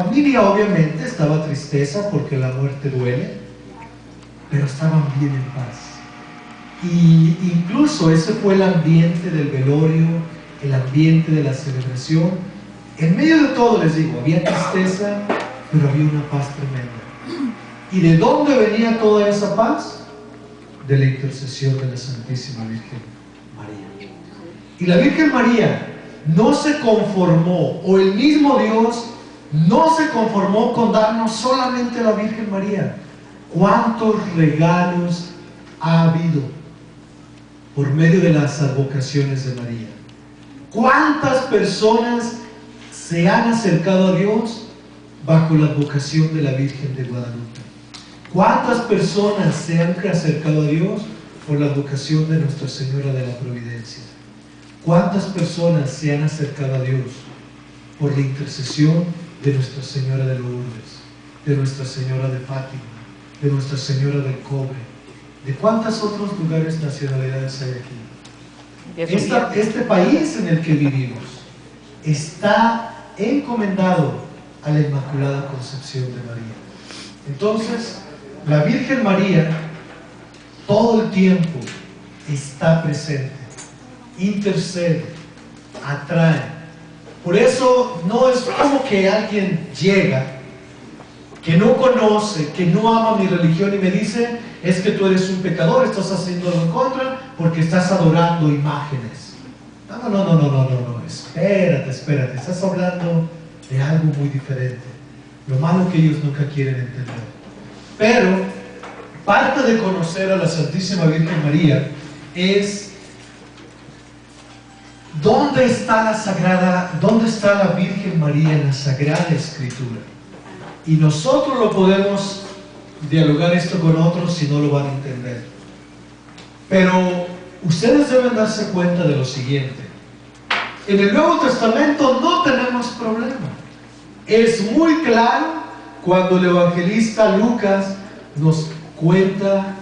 familia obviamente estaba tristeza porque la muerte duele, pero estaban bien en paz. Y incluso ese fue el ambiente del velorio, el ambiente de la celebración. En medio de todo, les digo, había tristeza, pero había una paz tremenda. ¿Y de dónde venía toda esa paz? De la intercesión de la Santísima Virgen María. Y la Virgen María no se conformó, o el mismo Dios no se conformó con darnos solamente a la Virgen María. ¿Cuántos regalos ha habido por medio de las advocaciones de María? ¿Cuántas personas se han acercado a Dios bajo la advocación de la Virgen de Guadalupe? ¿Cuántas personas se han acercado a Dios por la advocación de Nuestra Señora de la Providencia? ¿Cuántas personas se han acercado a Dios por la intercesión de Nuestra Señora de Lourdes, de Nuestra Señora de Fátima, de Nuestra Señora del Cobre? ¿De cuántos otros lugares, nacionalidades hay aquí? Este país en el que vivimos está encomendado a la Inmaculada Concepción de María. Entonces, la Virgen María todo el tiempo está presente, intercede, atrae. Por eso no es como que alguien llega que no conoce, que no ama mi religión y me dice: es que tú eres un pecador, estás haciendo algo en contra porque estás adorando imágenes. No, espérate, estás hablando de algo muy diferente. Lo malo que ellos nunca quieren entender. Pero parte de conocer a la Santísima Virgen María es ¿dónde está la Virgen María en la Sagrada Escritura? Y nosotros lo podemos dialogar esto con otros si no lo van a entender. Pero ustedes deben darse cuenta de lo siguiente: en el Nuevo Testamento no tenemos problema. Es muy claro cuando el evangelista Lucas nos cuenta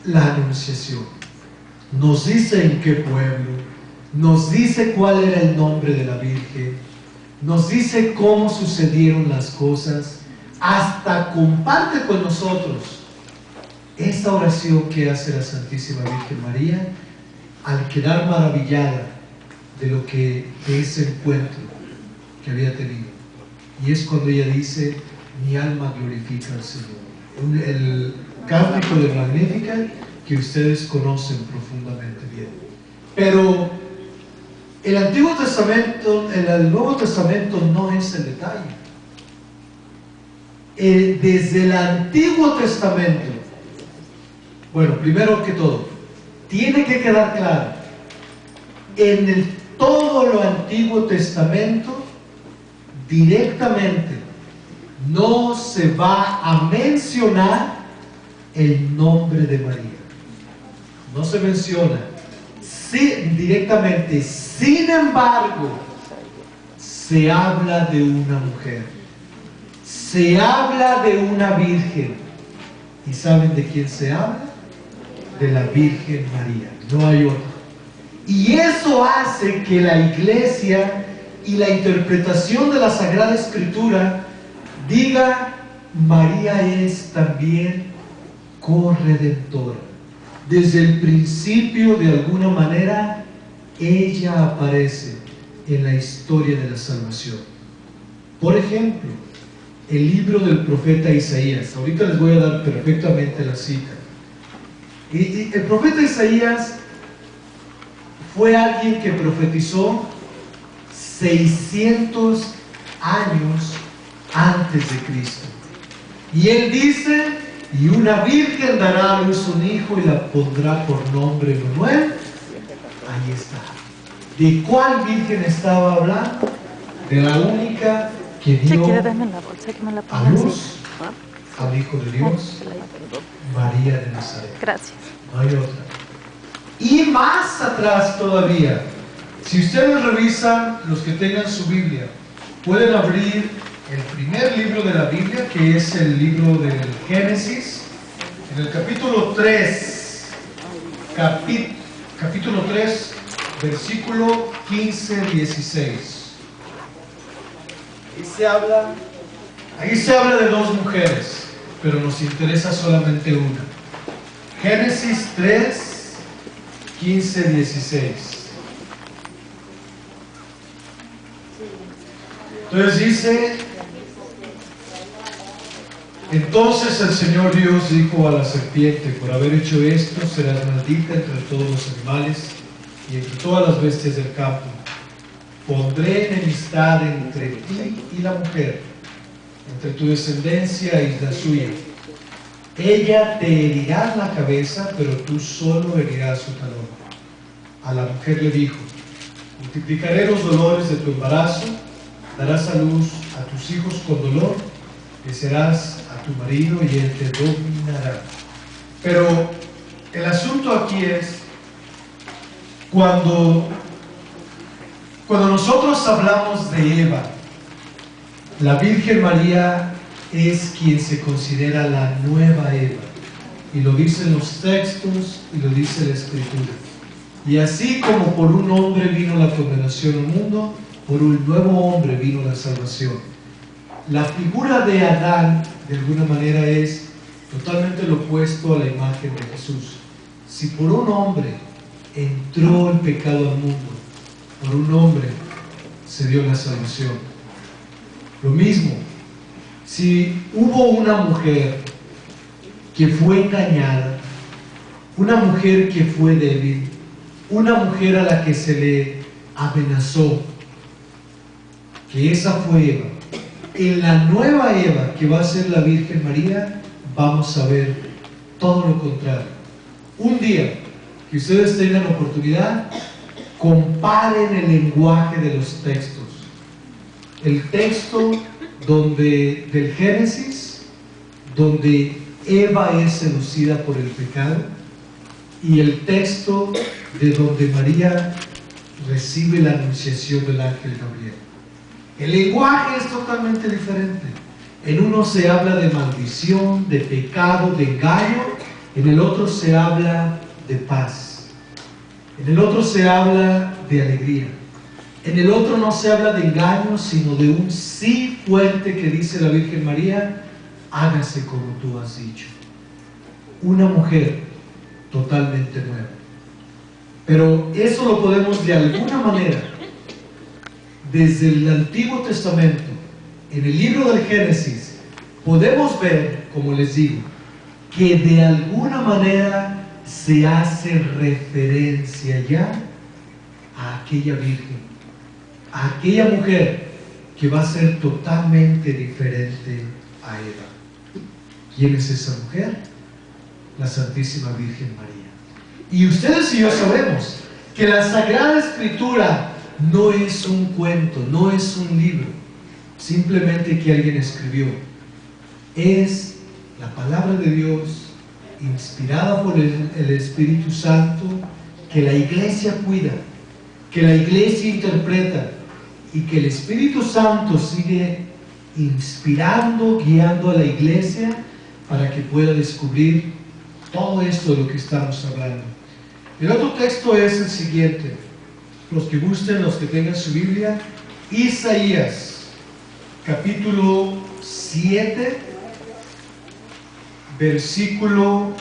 la anunciación. Nos dice en qué pueblo, nos dice cuál era el nombre de la Virgen, nos dice cómo sucedieron las cosas, hasta comparte con nosotros esta oración que hace la Santísima Virgen María al quedar maravillada de ese encuentro que había tenido. Y es cuando ella dice: mi alma glorifica al Señor. El cántico de Magnificat que ustedes conocen profundamente bien. Pero el Nuevo Testamento no es el detalle. Desde el Antiguo Testamento, bueno, primero que todo, tiene que quedar claro: en todo lo Antiguo Testamento, directamente no se va a mencionar el nombre de María. No se menciona directamente. Sin embargo, se habla de una mujer, se habla de una virgen. ¿Y saben de quién se habla? De la Virgen María. No hay otra. Y eso hace que la Iglesia y la interpretación de la Sagrada Escritura diga: María es también corredentora. Desde el principio, de alguna manera, ella aparece en la historia de la salvación. Por ejemplo, el libro del profeta Isaías. Ahorita les voy a dar perfectamente la cita. Y el profeta Isaías fue alguien que profetizó 600 años antes de Cristo. Y él dice: y una virgen dará a luz un hijo y la pondrá por nombre Manuel. Ahí está. ¿De cuál virgen estaba hablando? De la única que dio a luz al Hijo de Dios, María de Nazaret. Gracias. No hay otra. Y más atrás todavía, si ustedes revisan, los que tengan su Biblia, pueden abrir el primer libro de la Biblia, que es el libro del Génesis, en el capítulo 3, capítulo 3, versículo 15-16. Ahí se habla de dos mujeres, pero nos interesa solamente una. Génesis 3, 15, 16. Entonces dice: entonces el Señor Dios dijo a la serpiente: por haber hecho esto, serás maldita entre todos los animales y entre todas las bestias del campo. Pondré enemistad entre ti y la mujer, entre tu descendencia y la suya. Ella te herirá la cabeza, pero tú solo herirás su talón. A la mujer le dijo: multiplicaré los dolores de tu embarazo, darás a luz a tus hijos con dolor, desearás a tu marido y él te dominará. Pero el asunto aquí es, cuando nosotros hablamos de Eva, la Virgen María es quien se considera la nueva Eva, y lo dicen los textos y lo dice la Escritura. Y así como por un hombre vino la condenación al mundo, por un nuevo hombre vino la salvación. La figura de Adán, de alguna manera, es totalmente lo opuesto a la imagen de Jesús. Si por un hombre entró el pecado al mundo, por un hombre se dio la salvación. Lo mismo, si hubo una mujer que fue engañada, una mujer que fue débil, una mujer a la que se le amenazó, que esa fue Eva. En la nueva Eva, que va a ser la Virgen María, vamos a ver todo lo contrario. Un día que ustedes tengan oportunidad, comparen el lenguaje de los textos. El texto del Génesis, donde Eva es seducida por el pecado, y el texto de donde María recibe la anunciación del ángel Gabriel. El lenguaje es totalmente diferente. En uno se habla de maldición, de pecado, de engaño. En el otro se habla de paz. En el otro se habla de alegría. En el otro no se habla de engaño, sino de un sí fuerte que dice la Virgen María: hágase como tú has dicho. Una mujer totalmente nueva. Pero eso lo podemos de alguna manera, desde el Antiguo Testamento, en el libro del Génesis, podemos ver, como les digo, que de alguna manera se hace referencia ya a aquella virgen, a aquella mujer que va a ser totalmente diferente a Eva. ¿Quién es esa mujer? La Santísima Virgen María. Y ustedes y yo sabemos que la Sagrada Escritura no es un cuento, no es un libro, simplemente que alguien escribió. Es la palabra de Dios, inspirada por el Espíritu Santo, que la Iglesia cuida, que la Iglesia interpreta, y que el Espíritu Santo sigue inspirando, guiando a la Iglesia para que pueda descubrir todo esto de lo que estamos hablando. El otro texto es el siguiente. Los que gusten, los que tengan su Biblia, Isaías, capítulo 7, versículo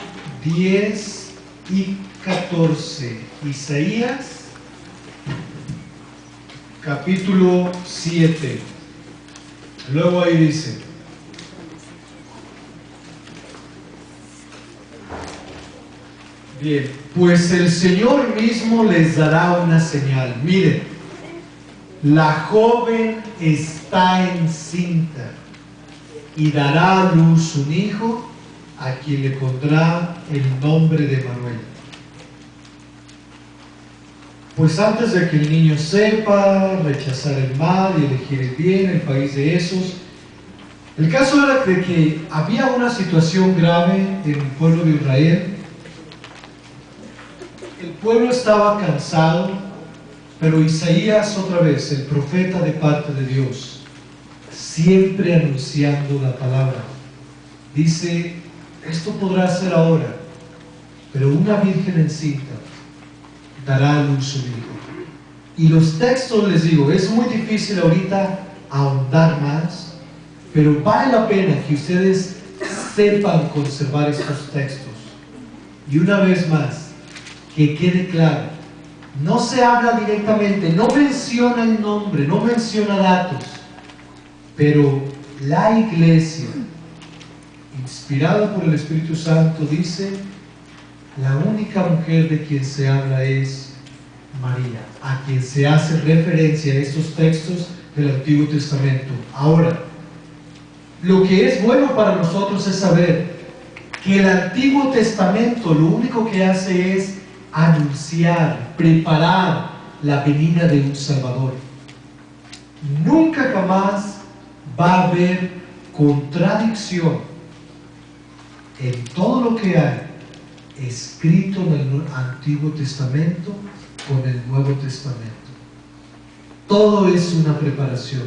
10 y 14. Isaías, capítulo 7. Luego ahí dice: bien, pues el Señor mismo les dará una señal. Miren, la joven está encinta y dará a luz un hijo, a quien le pondrá el nombre de Manuel. Pues antes de que el niño sepa rechazar el mal y elegir el bien, el país de esos, el caso era de que había una situación grave en el pueblo de Israel. El pueblo estaba cansado, pero Isaías, otra vez, el profeta de parte de Dios, siempre anunciando la palabra, dice: esto podrá ser ahora, pero una virgen encinta dará a luz un hijo. Y los textos, les digo, es muy difícil ahorita ahondar más, pero vale la pena que ustedes sepan conservar estos textos. Y una vez más, que quede claro, no se habla directamente, no menciona el nombre, no menciona datos, pero la iglesia, inspirada por el Espíritu Santo, dice: la única mujer de quien se habla es María, a quien se hace referencia en estos textos del Antiguo Testamento. Ahora, lo que es bueno para nosotros es saber que el Antiguo Testamento lo único que hace es anunciar, preparar la venida de un Salvador. Nunca jamás va a haber contradicción en todo lo que hay escrito en el Antiguo Testamento con el Nuevo Testamento. Todo es una preparación.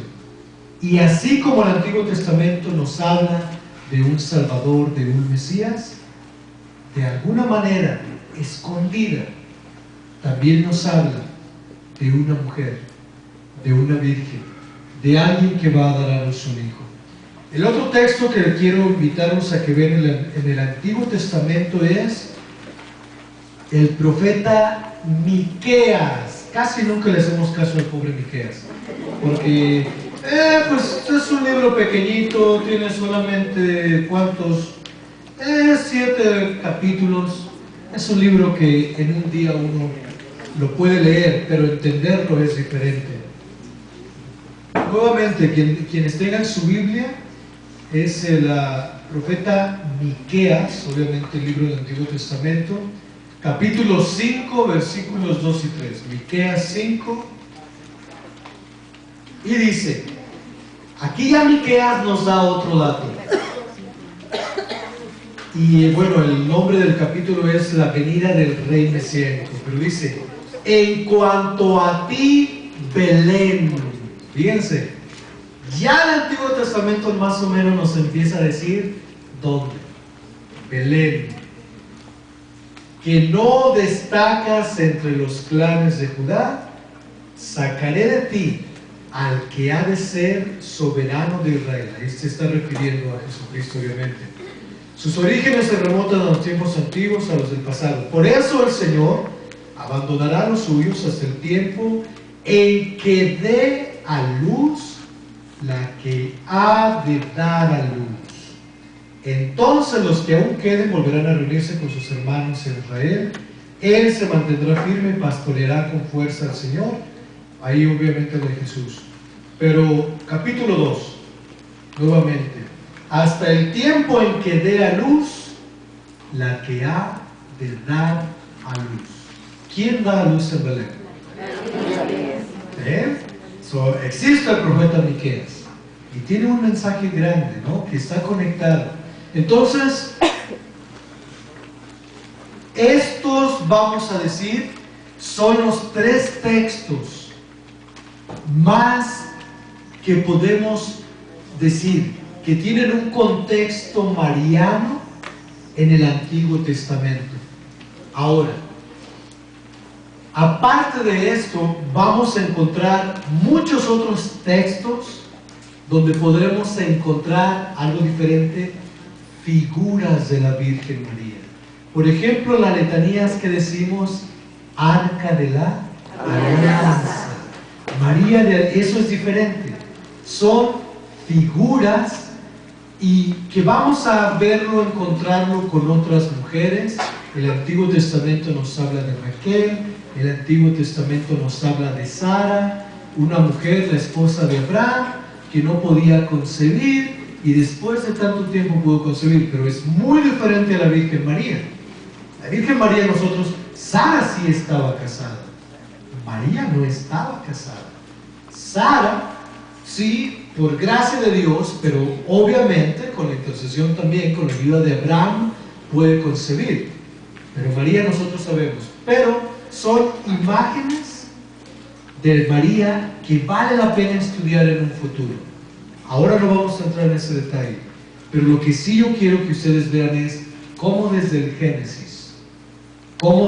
Y así como el Antiguo Testamento nos habla de un Salvador, de un Mesías, de alguna manera escondida, también nos habla de una mujer, de una virgen, de alguien que va a dar a luz un hijo. El otro texto que quiero invitarnos a que vean en el Antiguo Testamento es el profeta Miqueas. Casi nunca le hacemos caso al pobre Miqueas, porque pues es un libro pequeñito, tiene solamente ¿cuántos? 7 capítulos. Es un libro que en un día uno lo puede leer, pero entenderlo es diferente. Nuevamente, quienes tengan su Biblia, es el profeta Miqueas, obviamente el libro del Antiguo Testamento, capítulo 5, versículos 2 y 3. Miqueas 5, y dice, aquí ya Miqueas nos da otro dato. Y bueno, el nombre del capítulo es la venida del rey mesiánico, pero dice: en cuanto a ti, Belén. Fíjense, ya el Antiguo Testamento más o menos nos empieza a decir dónde. Belén, que no destacas entre los clanes de Judá, sacaré de ti al que ha de ser soberano de Israel. Ahí se está refiriendo a Jesucristo, obviamente. Sus orígenes se remontan a los tiempos antiguos, a los del pasado. Por eso el Señor abandonará a los suyos hasta el tiempo en que dé a luz la que ha de dar a luz. Entonces los que aún queden volverán a reunirse con sus hermanos en Israel. Él se mantendrá firme y pastoreará con fuerza al Señor. Ahí obviamente de Jesús. Pero capítulo 2, nuevamente: hasta el tiempo en que dé a luz la que ha de dar a luz. ¿Quién da a luz en Belén? Existe el profeta Miqueas y tiene un mensaje grande, ¿no?, que está conectado. Entonces, estos, vamos a decir, son los 3 textos más que podemos decir que tienen un contexto mariano en el Antiguo Testamento. Ahora, aparte de esto, vamos a encontrar muchos otros textos donde podremos encontrar algo diferente, figuras de la Virgen María. Por ejemplo, las letanías que decimos, Arca de la Alianza, María de... Eso es diferente. Son figuras y que vamos a verlo, encontrarlo con otras mujeres. El Antiguo Testamento nos habla de Raquel, el Antiguo Testamento nos habla de Sara, una mujer, la esposa de Abraham, que no podía concebir y después de tanto tiempo pudo concebir, pero es muy diferente a la Virgen María. La Virgen María, nosotros, Sara sí estaba casada, María no estaba casada. Sara sí, por gracia de Dios, pero obviamente con la intercesión también, con la ayuda de Abraham, puede concebir. Pero María nosotros sabemos. Pero son imágenes de María que vale la pena estudiar en un futuro. Ahora no vamos a entrar en ese detalle. Pero lo que sí yo quiero que ustedes vean es cómo desde el Génesis, cómo